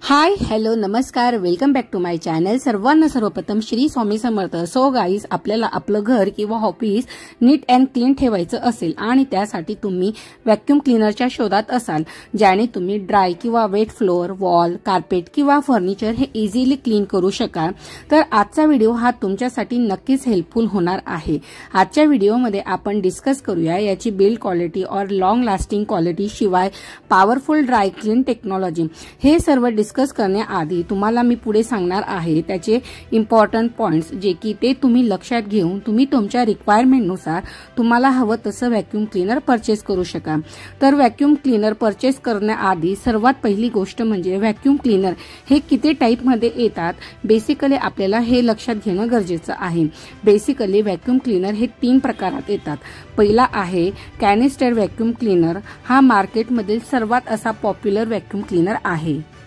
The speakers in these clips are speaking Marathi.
हाय हॅलो नमस्कार welcome back to my channel. सर्वांना सर्वप्रथम श्री स्वामी समर्थ। सो गाईज, आपल्याला आपलं घर किंवा ऑफिस नीट अँड क्लीन ठेवायचं असेल आणि त्यासाठी तुम्ही व्हॅक्यूम क्लीनरच्या शोधात असाल ज्याने तुम्ही ड्राय किंवा वेट फ्लोअर, वॉल, कार्पेट किंवा फर्निचर हे इझिली क्लीन करू शकाल, तर आजचा व्हिडिओ हा तुमच्यासाठी नक्कीच हेल्पफुल होणार आहे। आजच्या व्हिडिओमध्ये आपण डिस्कस करूया याची बिल्ड क्वालिटी और लॉंग लास्टिंग क्वालिटी, शिवाय पॉवरफुल ड्राय क्लीन टेक्नॉलॉजी। हे सर्व डिस्कस करण्याआधी तुम्हाला मी पुढे सांगणार आहे त्याचे इम्पॉर्टंट पॉइंट्स, जे की ते तुम्ही लक्षात घेऊन तुम्ही तुमच्या रिक्वायरमेंट नुसार तुम्हाला हवं तसं व्हॅक्यूम क्लीनर परचेस करू शकाल। तर व्हॅक्यूम क्लीनर परचेस करण्याआधी सर्वात पहिली गोष्ट म्हणजे व्हॅक्यूम क्लीनर हे किती टाइप मध्ये येतात, बेसिकली आपल्याला हे लक्षात घेणं गरजेचं आहे। बेसिकली व्हॅक्यूम क्लीनर हे 3 प्रकारात येतात। पहिला आहे कॅनिस्टर व्हॅक्यूम क्लीनर। हा मार्केटमधील सर्वात असा पॉप्युलर व्हॅक्यूम क्लीनर आहे।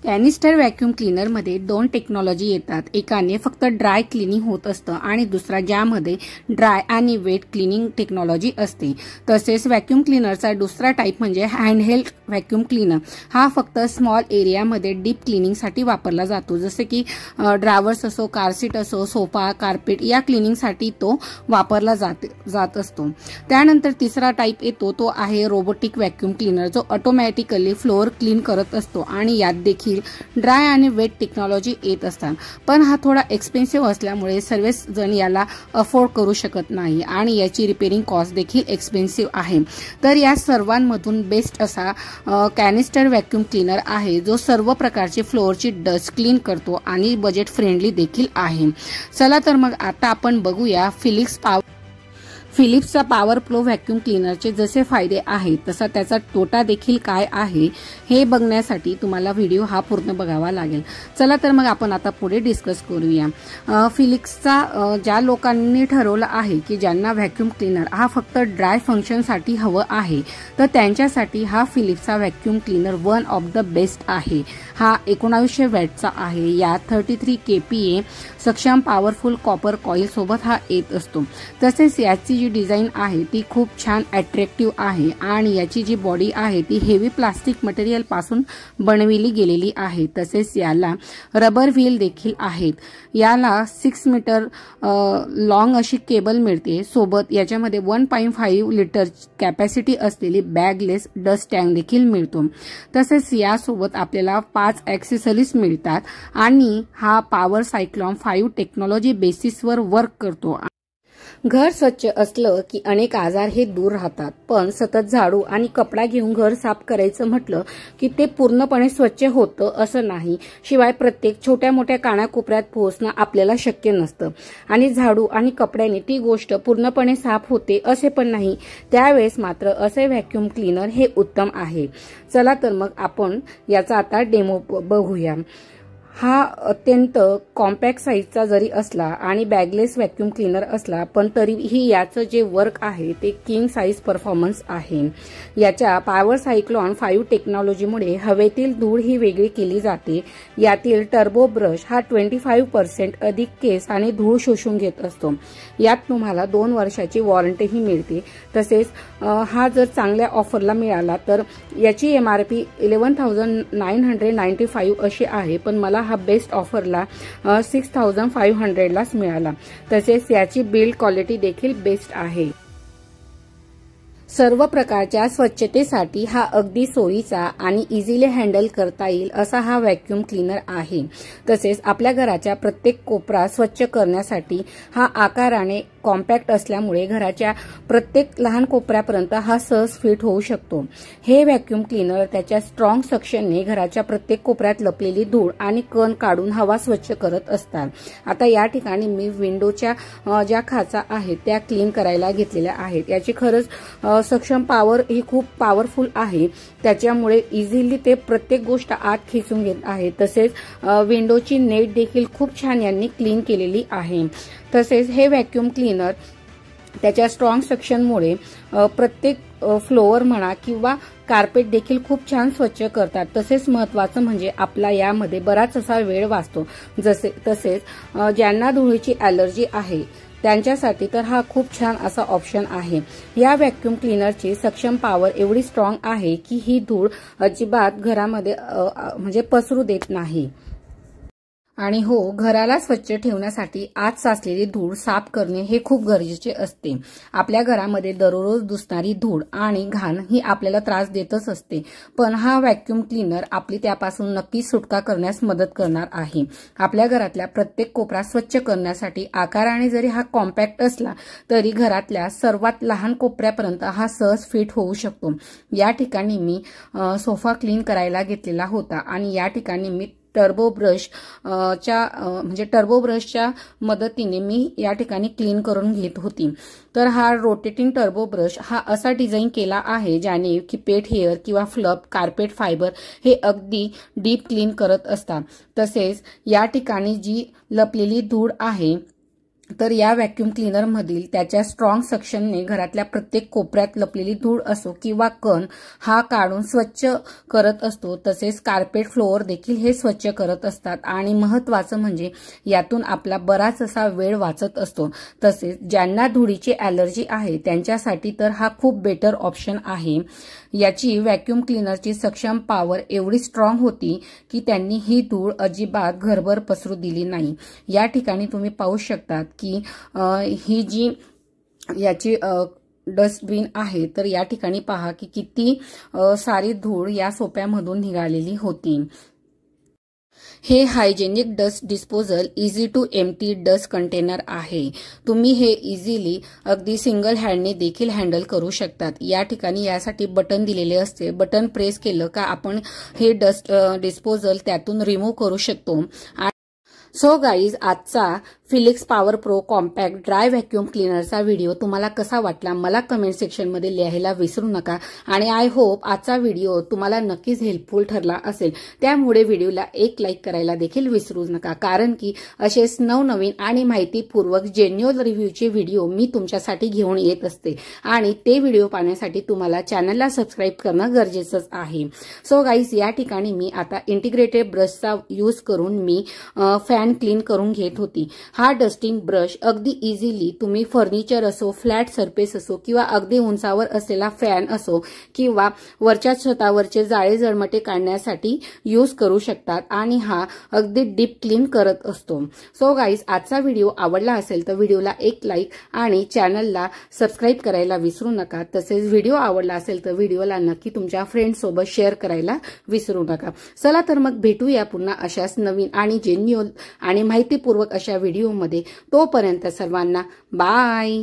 कॅनिस्टर व्हॅक्यूम क्लीनर मध्ये 2 टेक्नॉलॉजी येतात। एकाने फक्त ड्राय क्लिनिंग होत असतं आणि दुसरा ज्यामध्ये ड्राय आणि वेट क्लिनिंग टेक्नॉलॉजी असते। तसेच व्हॅक्यूम क्लीनरचा दुसरा टाइप म्हणजे हँडहेल्ड व्हॅक्यूम क्लीनर। हा फक्त स्मॉल एरियामध्ये डीप क्लिनिंगसाठी वापरला जातो, जसे की ड्रावर्स असो, कार सीट असो, सोफा, कार्पेट या क्लिनिंगसाठी तो वापरला जात असतो। त्यानंतर तिसरा टाइप येतो तो आहे रोबोटिक व्हॅक्यूम क्लीनर, जो ऑटोमॅटिकली फ्लोअर क्लीन करत असतो आणि यात देखील ड्राय आणि वेट टेक्नॉलॉजी येत असतात। पण हा थोडा एक्सपेन्सिव्ह असल्यामुळे सर्वच जण याला अफोर्ड करू शकत नाही आणि याची रिपेअरिंग कॉस्ट देखील एक्सपेन्सिव्ह आहे। तर या सर्वांमधून बेस्ट असा कॅनिस्टर व्हॅक्यूम क्लीनर आहे, जो सर्व प्रकारचे फ्लोअरची डस्ट क्लीन करतो आणि बजेट फ्रेंडली देखील आहे। चला तर मग आता आपण बघूया फिलिप्सचा पॉवर प्रो व्हॅक्यूम क्लीनरचे जसे फायदे आहेत तसा त्याचा तोटा देखील काय आहे हे बघण्यासाठी तुम्हाला व्हिडिओ हा पूर्ण बघावा लागेल। चला तर मग आपण आता पुढे डिस्कस करूया। फिलिप्सचा ज्या लोकांनी ठरवलं आहे की ज्यांना व्हॅक्यूम क्लीनर हा फक्त ड्राय फंक्शनसाठी हवं आहे, तर त्यांच्यासाठी हा फिलिप्सचा vacuum cleaner one of the best आहे। हा 1900 वॅटचा आहे। यात 33 kPa सक्षम पॉवरफुल कॉपर कॉईल सोबत हा येत असतो। तसेच याची जी डिझाइन आहे ती खूप छान अट्रॅक्टिव्ह आहे आणि याची जी बॉडी आहे ती हेवी प्लास्टिक मटेरियल पासून बनविली गेलेली आहे। तसेच याला रबर व्हील देखील आहेत। याला 6 मीटर लॉंग अशी केबल मिळते। सोबत याच्यामध्ये 1.5 लिटर कॅपॅसिटी असलेली बॅगलेस डस्ट टँक देखील मिळतो। तसेच यासोबत आपल्याला 5 ॲक्सेसरीज मिळतात आणि हा पॉवर सायक्लॉन 5 टेक्नॉलॉजी बेसिसवर वर्क करतो। घर स्वच्छ असलं की अनेक आजार हे दूर राहतात, पण सतत झाडू आणि कपडा घेऊन घर साफ करायचं म्हटलं की ते पूर्णपणे स्वच्छ होतं असं नाही। शिवाय प्रत्येक छोट्या मोठ्या कानाकोपऱ्यात पोहोचणं आपल्याला शक्य नसतं आणि झाडू आणि कपड्याने ती गोष्ट पूर्णपणे साफ होते असे पण नाही। त्यावेळेस मात्र असे व्हॅक्यूम क्लीनर हे उत्तम आहे। चला तर मग आपण याचा आता डेमो बघूया। हा अत्यंत कॉम्पॅक्ट साईजचा जरी असला आणि बॅगलेस व्हॅक्यूम क्लीनर असला, पण तरीही याचं जे वर्क आहे ते किंग साईज परफॉर्मन्स आहे। याच्या पॉवर सायक्लॉन 5 टेक्नॉलॉजीमुळे हवेतील धूळ ही वेगळी केली जाते। यातील टर्बो ब्रश हा 25% अधिक केस आणि धूळ शोषून घेत असतो। यात तुम्हाला 2 वर्षाची वॉरंटीही मिळते। तसेच हा जर चांगल्या ऑफरला मिळाला तर याची MRP 11,995 अशी आहे, पण मला हा बेस्ट ऑफरला 6,500 लाच मिळाला। तसेच याची बिल्ड क्वालिटी देखील बेस्ट आहे। सर्व प्रकारच्या स्वच्छतेसाठी हा अगदी सोयीचा आणि इझिली हँडल करता येईल असा हा व्हॅक्यूम क्लीनर आहे। तसेच आपल्या घराच्या प्रत्येक कोपरा स्वच्छ करण्यासाठी हा आकाराने कॉम्पॅक्ट असल्यामुळे घराच्या प्रत्येक लहान कोपऱ्यापर्यंत हा सहज फिट होऊ शकतो। हे व्हॅक्यूम क्लीनर त्याच्या स्ट्रॉंग सक्शनने घराच्या प्रत्येक कोपऱ्यात लपलेली धूळ आणि कण काढून हवा स्वच्छ करत असतात। आता या ठिकाणी मी विंडोच्या ज्या खाचा आहेत त्या क्लीन करायला घेतलेल्या आहेत। याची खरंच सक्षम पॉवर ही खूप पॉवरफुल आहे, त्याच्यामुळे इझिली ते प्रत्येक गोष्ट आत खेचून घेत आहे। तसेच विंडोची नेट देखील खूप छान यांनी क्लीन केलेली आहे। तसेच हे व्हॅक्यूम क्लीनर त्याच्या स्ट्रॉंग सक्शनमुळे प्रत्येक फ्लोअर म्हणा किंवा कार्पेट देखील खूप छान स्वच्छ करतात। तसेच महत्त्वाचं म्हणजे आपला यामध्ये बराच असा वेळ वाचतो। तसेच ज्यांना धुळीची ॲलर्जी आहे त्यांच्यासाठी तर हा खूप छान असा ऑप्शन आहे। या व्हॅक्यूम क्लीनरची सक्षम पॉवर एवढी स्ट्रॉंग आहे की ही धूळ अजिबात घरामध्ये म्हणजे पसरू देत नाही। आणि हो, घराला स्वच्छ ठेवण्यासाठी आत साचलेली धूळ साफ करणे हे खूप गरजेचे असते। आपल्या घरामध्ये दररोज दिसणारी धूळ आणि घाण ही आपल्याला त्रास देतच असते, पण हा व्हॅक्यूम क्लीनर आपली त्यापासून नक्कीच सुटका करण्यास मदत करणार आहे। आपल्या घरातल्या प्रत्येक कोपरा स्वच्छ करण्यासाठी आकाराने जरी हा कॉम्पॅक्ट असला तरी घरातल्या सर्वात लहान कोपऱ्यापर्यंत हा सहज फिट होऊ शकतो। या ठिकाणी मी सोफा क्लीन करायला घेतलेला होता आणि या ठिकाणी मी टर्बो ब्रशच्या मदतीने मी या ठिकाणी क्लीन करून घेत होती। तर हा रोटेटिंग टर्बो ब्रश हा असा डिझाइन केला आहे ज्याने की पेट हेअर किंवा फ्लप, कार्पेट फायबर हे अगदी डीप क्लीन करत असतात। तसेच या ठिकाणी जी लपलेली धूळ आहे तर या व्हॅक्यूम क्लीनर मधील त्याच्या स्ट्रॉंग सक्शनने घरातल्या प्रत्येक कोपऱ्यात लपलेली धूळ असो किंवा कण हा काढून स्वच्छ करत असतो। तसेच कार्पेट फ्लोअर देखील हे स्वच्छ करत असतात आणि महत्त्वाचं म्हणजे यातून आपला बराच असा वेळ वाचत असतो। तसेच ज्यांना धुळीची ॲलर्जी आहे त्यांच्यासाठी तर हा खूप बेटर ऑप्शन आहे। याची व्हॅक्यूम क्लीनरची सक्षम पॉवर एवढी स्ट्रॉंग होती की त्यांनी ही धूळ अजिबात घरभर पसरू दिली नाही। या ठिकाणी तुम्ही पाहू शकतात की ही जी याची डस्टबिन आहे तर या ठिकाणी पहा की किती सारी धूळ या सोप्यामधून निघालेली होती। हे hygienic dust disposal easy to empty dust container आहे। तुम्ही हे इझिली अगदी सिंगल हँडने देखील हँडल करू शकतात। या ठिकाणी यासाठी बटन दिलेले असते, बटन प्रेस केलं का आपण हे डस्ट डिस्पोजल त्यातून रिमूव्ह करू शकतो। सो गाईज, आजचा Philips power pro compact dry vacuum क्लीनरचा व्हिडिओ तुम्हाला कसा वाटला मला कमेंट सेक्शनमध्ये लिहायला विसरू नका आणि आय होप आजचा व्हिडिओ तुम्हाला नक्कीच हेल्पफुल ठरला असेल। त्यामुळे व्हिडिओला एक लाईक करायला देखील विसरू नका, कारण की असेच नवनवीन आणि माहितीपूर्वक जेन्युअल रिव्ह्यूचे व्हिडिओ मी तुमच्यासाठी घेऊन येत असते आणि ते व्हिडिओ पाहण्यासाठी तुम्हाला चॅनलला सबस्क्राईब करणं गरजेचंच आहे। सो गाईज, या ठिकाणी मी आता इंटिग्रेटेड ब्रशचा यूज करून मी फॅन क्लीन करून घेत होती। हा डस्टिंग ब्रश अगदी इझिली तुम्ही फर्निचर असो, फ्लॅट सरफेस असो किंवा अगदी उंचावर असलेला फॅन असो किंवा वरच्या छतावरचे जाळे जळमटे काढण्यासाठी यूज करू शकतात आणि हा अगदी डीप क्लीन करत असतो। सो गाईज, आजचा व्हिडिओ आवडला असेल तर व्हिडिओला एक लाईक आणि चॅनलला सबस्क्राईब करायला विसरू नका। तसेच व्हिडिओ आवडला असेल तर व्हिडिओला नक्की तुमच्या फ्रेंड्स सोबत शेअर करायला विसरू नका। चला तर मग भेटूया पुन्हा अशाच नवीन आणि जेन्युअल आणि माहितीपूर्वक अशा व्हिडिओमध्ये। तोपर्यंत सर्वांना बाय।